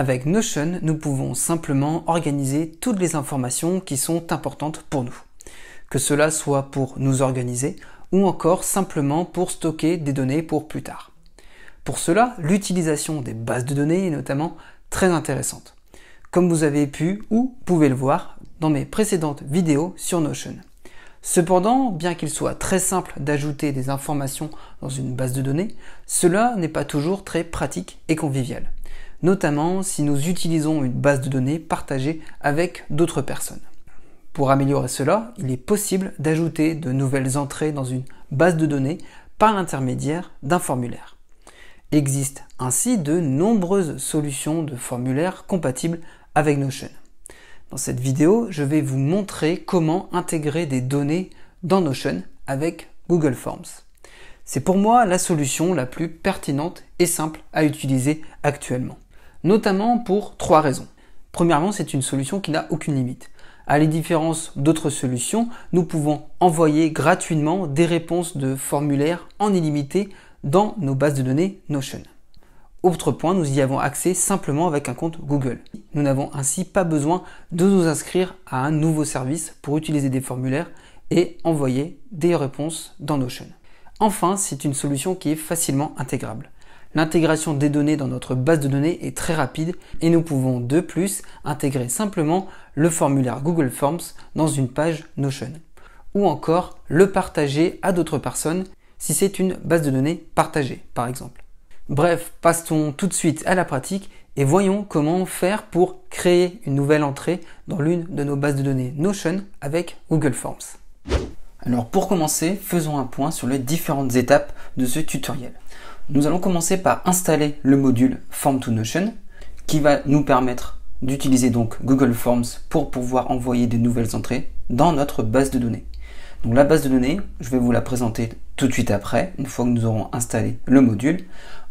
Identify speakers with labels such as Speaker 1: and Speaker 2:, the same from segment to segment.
Speaker 1: Avec Notion, nous pouvons simplement organiser toutes les informations qui sont importantes pour nous. Que cela soit pour nous organiser ou encore simplement pour stocker des données pour plus tard. Pour cela, l'utilisation des bases de données est notamment très intéressante, comme vous avez pu ou pouvez le voir dans mes précédentes vidéos sur Notion. Cependant, bien qu'il soit très simple d'ajouter des informations dans une base de données, cela n'est pas toujours très pratique et convivial, notamment si nous utilisons une base de données partagée avec d'autres personnes. Pour améliorer cela, il est possible d'ajouter de nouvelles entrées dans une base de données par l'intermédiaire d'un formulaire. Il existe ainsi de nombreuses solutions de formulaires compatibles avec Notion. Dans cette vidéo, je vais vous montrer comment intégrer des données dans Notion avec Google Forms. C'est pour moi la solution la plus pertinente et simple à utiliser actuellement. Notamment pour 3 raisons. Premièrement, c'est une solution qui n'a aucune limite. À la différence d'autres solutions, nous pouvons envoyer gratuitement des réponses de formulaires en illimité dans nos bases de données Notion. Autre point, nous y avons accès simplement avec un compte Google. Nous n'avons ainsi pas besoin de nous inscrire à un nouveau service pour utiliser des formulaires et envoyer des réponses dans Notion. Enfin, c'est une solution qui est facilement intégrable. L'intégration des données dans notre base de données est très rapide et nous pouvons de plus intégrer simplement le formulaire Google Forms dans une page Notion ou encore le partager à d'autres personnes si c'est une base de données partagée par exemple. Bref, passons tout de suite à la pratique et voyons comment faire pour créer une nouvelle entrée dans l'une de nos bases de données Notion avec Google Forms. Alors pour commencer, faisons un point sur les différentes étapes de ce tutoriel. Nous allons commencer par installer le module Form to Notion qui va nous permettre d'utiliser donc Google Forms pour pouvoir envoyer de nouvelles entrées dans notre base de données. Donc la base de données, je vais vous la présenter tout de suite après, une fois que nous aurons installé le module.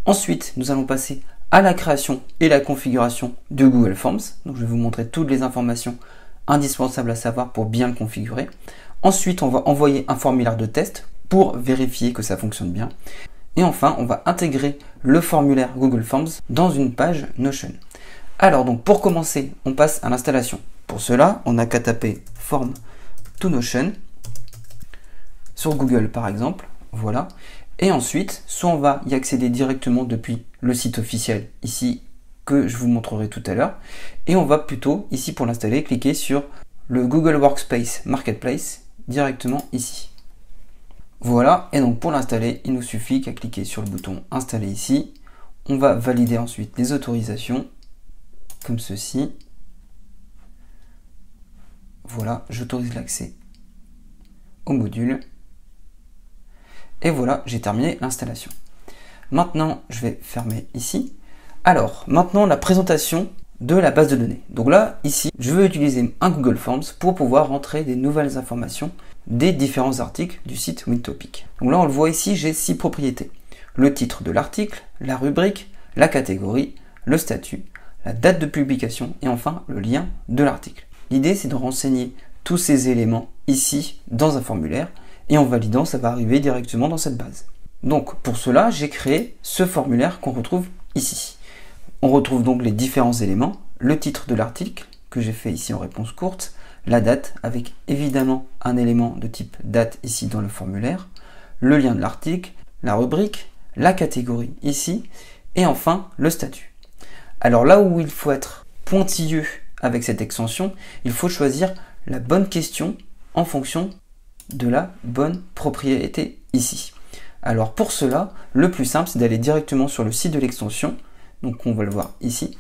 Speaker 1: Ensuite, nous allons passer à la création et la configuration de Google Forms. Donc je vais vous montrer toutes les informations indispensables à savoir pour bien le configurer. Ensuite, on va envoyer un formulaire de test pour vérifier que ça fonctionne bien. Et enfin, on va intégrer le formulaire Google Forms dans une page Notion. Alors donc pour commencer, on passe à l'installation. Pour cela, on n'a qu'à taper Form to Notion sur Google par exemple. Voilà. Et ensuite, soit on va y accéder directement depuis le site officiel ici que je vous montrerai tout à l'heure. Et on va plutôt, ici pour l'installer, cliquer sur le Google Workspace Marketplace directement ici. Voilà, et donc pour l'installer, il nous suffit qu'à cliquer sur le bouton installer ici. On va valider ensuite les autorisations, comme ceci. Voilà, j'autorise l'accès au module. Et voilà, j'ai terminé l'installation. Maintenant, je vais fermer ici. Alors, maintenant la présentation de la base de données. Donc là, ici, je veux utiliser un Google Forms pour pouvoir rentrer des nouvelles informations des différents articles du site Wintopic. Donc là, on le voit ici, j'ai 6 propriétés. Le titre de l'article, la rubrique, la catégorie, le statut, la date de publication et enfin le lien de l'article. L'idée, c'est de renseigner tous ces éléments ici dans un formulaire et en validant, ça va arriver directement dans cette base. Donc pour cela, j'ai créé ce formulaire qu'on retrouve ici. On retrouve donc les différents éléments, le titre de l'article que j'ai fait ici en réponse courte, la date avec évidemment un élément de type date ici dans le formulaire, le lien de l'article, la rubrique, la catégorie ici et enfin le statut. Alors là où il faut être pointilleux avec cette extension, il faut choisir la bonne question en fonction de la bonne propriété ici. Alors pour cela, le plus simple c'est d'aller directement sur le site de l'extension, donc on va le voir ici,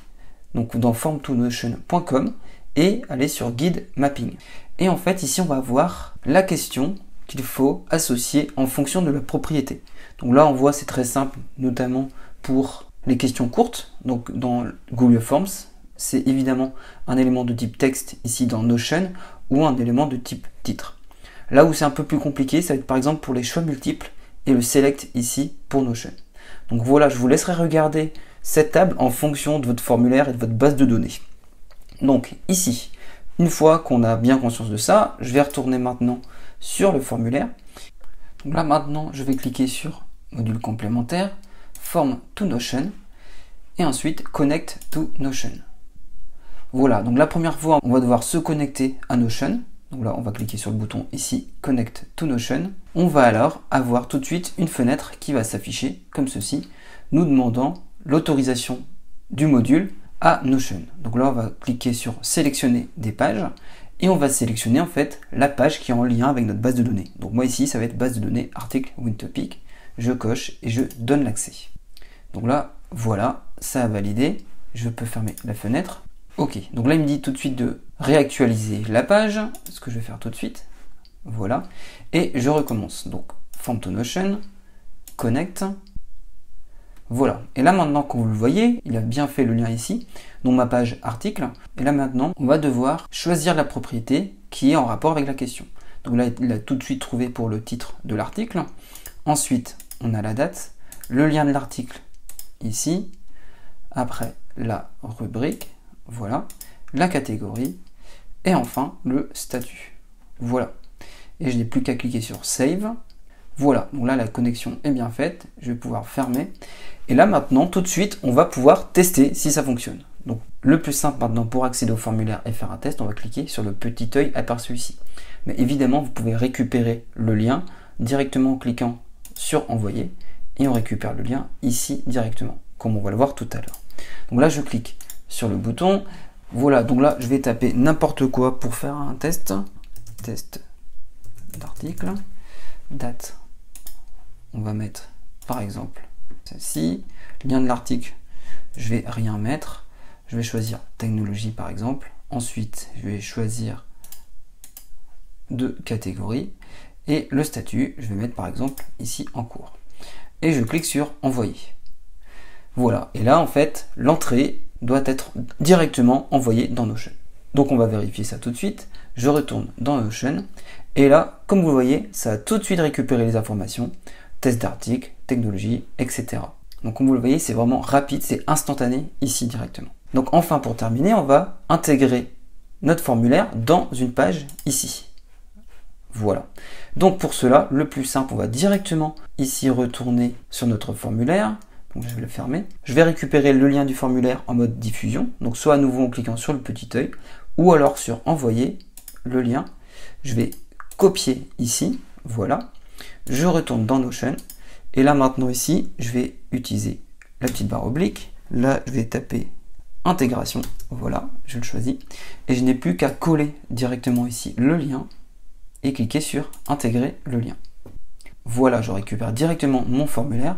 Speaker 1: donc dans formtonotion.com et aller sur guide mapping. Et en fait ici on va voir la question qu'il faut associer en fonction de la propriété. Donc là on voit c'est très simple, notamment pour les questions courtes, donc dans Google Forms, c'est évidemment un élément de type texte ici dans Notion ou un élément de type titre. Là où c'est un peu plus compliqué, ça va être par exemple pour les choix multiples et le select ici pour Notion. Donc voilà, je vous laisserai regarder cette table en fonction de votre formulaire et de votre base de données. Donc ici, une fois qu'on a bien conscience de ça, je vais retourner maintenant sur le formulaire. Donc là maintenant, je vais cliquer sur module complémentaire, Form to Notion. et ensuite Connect to Notion. Voilà, donc la première fois, on va devoir se connecter à Notion. Donc là, on va cliquer sur le bouton ici, Connect to Notion. On va alors avoir tout de suite une fenêtre qui va s'afficher comme ceci, nous demandant l'autorisation du module à Notion. Donc là, on va cliquer sur Sélectionner des pages et on va sélectionner en fait la page qui est en lien avec notre base de données. Donc moi ici, ça va être base de données article WinTopic. Je coche et je donne l'accès. Donc là, voilà, ça a validé. Je peux fermer la fenêtre. Ok, donc là il me dit tout de suite de réactualiser la page, ce que je vais faire tout de suite. Voilà, et je recommence. Donc Form to Notion, Connect. Voilà, et là maintenant quand vous le voyez, il a bien fait le lien ici, donc ma page article. Et là maintenant, on va devoir choisir la propriété qui est en rapport avec la question. Donc là, il a tout de suite trouvé pour le titre de l'article. Ensuite, on a la date, le lien de l'article ici, après la rubrique. Voilà, la catégorie et enfin le statut. Voilà, et je n'ai plus qu'à cliquer sur Save. Voilà, donc là la connexion est bien faite, je vais pouvoir fermer. Et là maintenant, tout de suite, on va pouvoir tester si ça fonctionne. Donc le plus simple maintenant pour accéder au formulaire et faire un test, on va cliquer sur le petit œil aperçu ici. Mais évidemment, vous pouvez récupérer le lien directement en cliquant sur Envoyer et on récupère le lien ici directement, comme on va le voir tout à l'heure. Donc là, je clique sur le bouton. Voilà, donc là je vais taper n'importe quoi pour faire un test d'article. Date, on va mettre par exemple celle-ci. Lien de l'article, je vais rien mettre, je vais choisir technologie par exemple. Ensuite je vais choisir de catégorie et le statut, je vais mettre par exemple ici en cours et je clique sur envoyer. Voilà, et là en fait l'entrée doit être directement envoyée dans Notion. Donc on va vérifier ça tout de suite. Je retourne dans Notion et là, comme vous voyez, ça a tout de suite récupéré les informations, test d'article, technologie, etc. Donc comme vous le voyez, c'est vraiment rapide, c'est instantané ici directement. Donc enfin pour terminer, on va intégrer notre formulaire dans une page ici. Voilà. Donc pour cela, le plus simple, on va directement ici retourner sur notre formulaire. Donc je vais le fermer. Je vais récupérer le lien du formulaire en mode diffusion. Donc soit à nouveau en cliquant sur le petit œil ou alors sur envoyer le lien. Je vais copier ici. Voilà. Je retourne dans Notion. Et là maintenant ici, je vais utiliser la petite barre oblique. Là, je vais taper intégration. Voilà, je le choisis. Et je n'ai plus qu'à coller directement ici le lien et cliquer sur intégrer le lien. Voilà, je récupère directement mon formulaire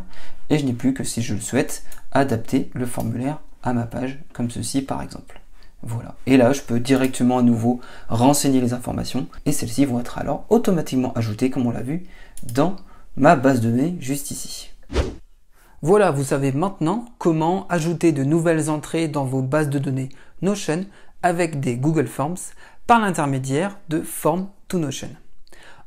Speaker 1: et je n'ai plus que, si je le souhaite, adapter le formulaire à ma page, comme ceci par exemple. Voilà, et là je peux directement à nouveau renseigner les informations et celles-ci vont être alors automatiquement ajoutées, comme on l'a vu, dans ma base de données juste ici. Voilà, vous savez maintenant comment ajouter de nouvelles entrées dans vos bases de données Notion avec des Google Forms par l'intermédiaire de Form to Notion.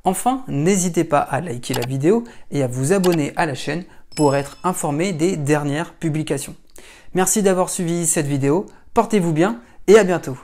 Speaker 1: Enfin, n'hésitez pas à liker la vidéo et à vous abonner à la chaîne pour être informé des dernières publications. Merci d'avoir suivi cette vidéo, portez-vous bien et à bientôt.